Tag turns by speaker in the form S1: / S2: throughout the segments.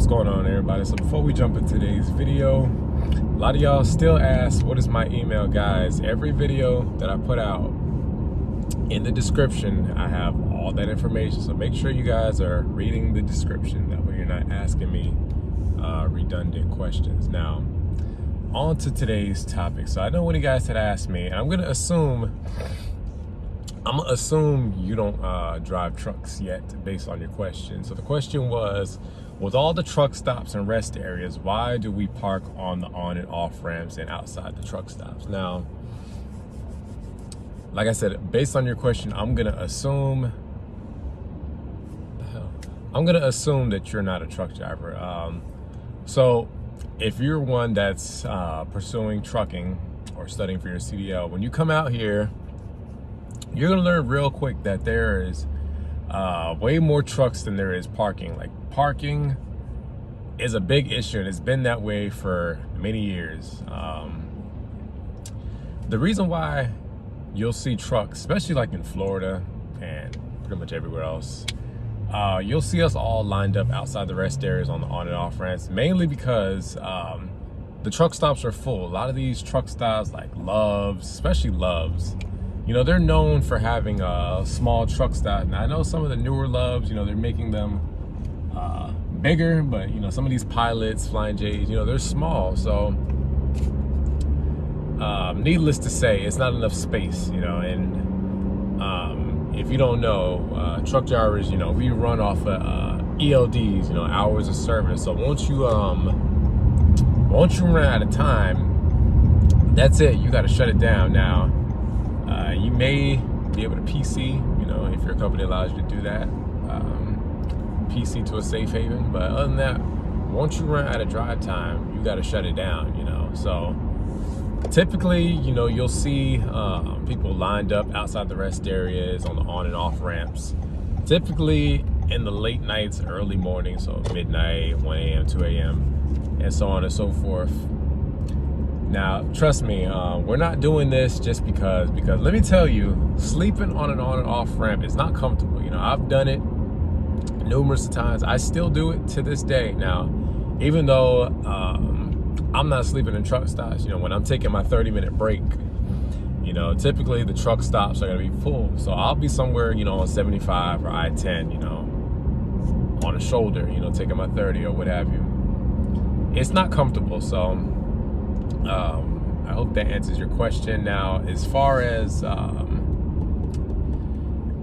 S1: What's going on, everybody? So before we jump into today's video, a lot of y'all still ask what is my email. Guys, every video that I put out, in the description I have all that information, so make sure you guys are reading the description. That way you're not asking me redundant questions. Now on to today's topic. So I know one of you guys had asked me, and I'm gonna assume you don't drive trucks yet based on your question. So the question was, with all the truck stops and rest areas, why do we park on the on and off ramps and outside the truck stops? Now, like I said, based on your question, I'm gonna assume that you're not a truck driver. So if you're one that's pursuing trucking or studying for your CDL, when you come out here, you're gonna learn real quick that there is way more trucks than there is parking. Like, parking is a big issue, and it's been that way for many years. The reason why you'll see trucks, especially like in Florida and pretty much everywhere else, you'll see us all lined up outside the rest areas on the on and off ramps, mainly because the truck stops are full. A lot of these truck stops, like Love's, especially Love's, you know, they're known for having a small truck stop. Now I know some of the newer Loves, you know, they're making them bigger, but you know, some of these Pilots, Flying J's, you know, they're small. So needless to say, it's not enough space, you know. And if you don't know, truck drivers, you know, we run off of ELDs, you know, hours of service. So once you run out of time, that's it. You got to shut it down. Now, you may be able to PC, you know, if your company allows you to do that, PC to a safe haven. But other than that, once you run out of drive time, you got to shut it down, you know. So typically, you know, you'll see people lined up outside the rest areas on the on and off ramps, typically in the late nights, early morning, so midnight, 1 a.m., 2 a.m., and so on and so forth. Now, trust me, we're not doing this just because let me tell you, sleeping on and off ramp is not comfortable. You know, I've done it numerous times. I still do it to this day. Now, even though I'm not sleeping in truck stops, you know, when I'm taking my 30-minute break, you know, typically the truck stops are gonna be full. So I'll be somewhere, you know, on 75 or I-10, you know, on a shoulder, you know, taking my 30 or what have you. It's not comfortable. So I hope that answers your question. Now, as far as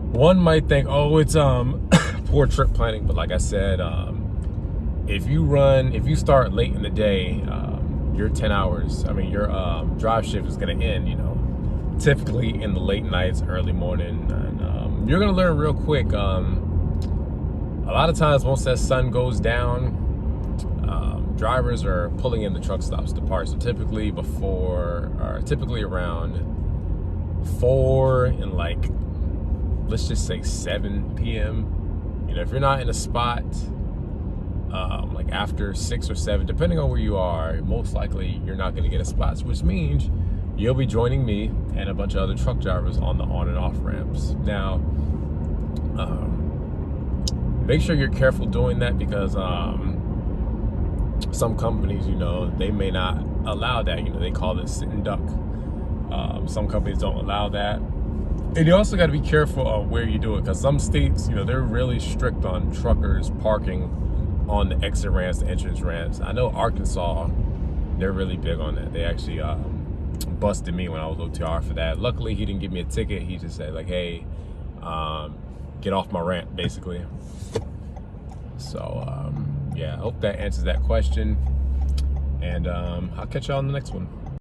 S1: one might think, oh, it's poor trip planning, but like I said, if you start late in the day, your 10 hours, I mean, your drive shift is going to end, you know, typically in the late nights, early morning. And you're going to learn real quick. A lot of times, once that sun goes down, drivers are pulling in the truck stops to park. So typically around 4 and like, let's just say 7 p.m. You know, if you're not in a spot like after 6 or 7, depending on where you are, most likely you're not going to get a spot, which means you'll be joining me and a bunch of other truck drivers on the on and off ramps. Now, make sure you're careful doing that, because some companies, you know, they may not allow that. You know, they call it sit and duck. Some companies don't allow that. And you also got to be careful of where you do it, because some states, you know, they're really strict on truckers parking on the exit ramps, the entrance ramps. I know Arkansas, they're really big on that. They actually busted me when I was OTR for that. Luckily, he didn't give me a ticket. He just said, like, hey, get off my ramp, basically. So, yeah, I hope that answers that question. And I'll catch y'all on the next one.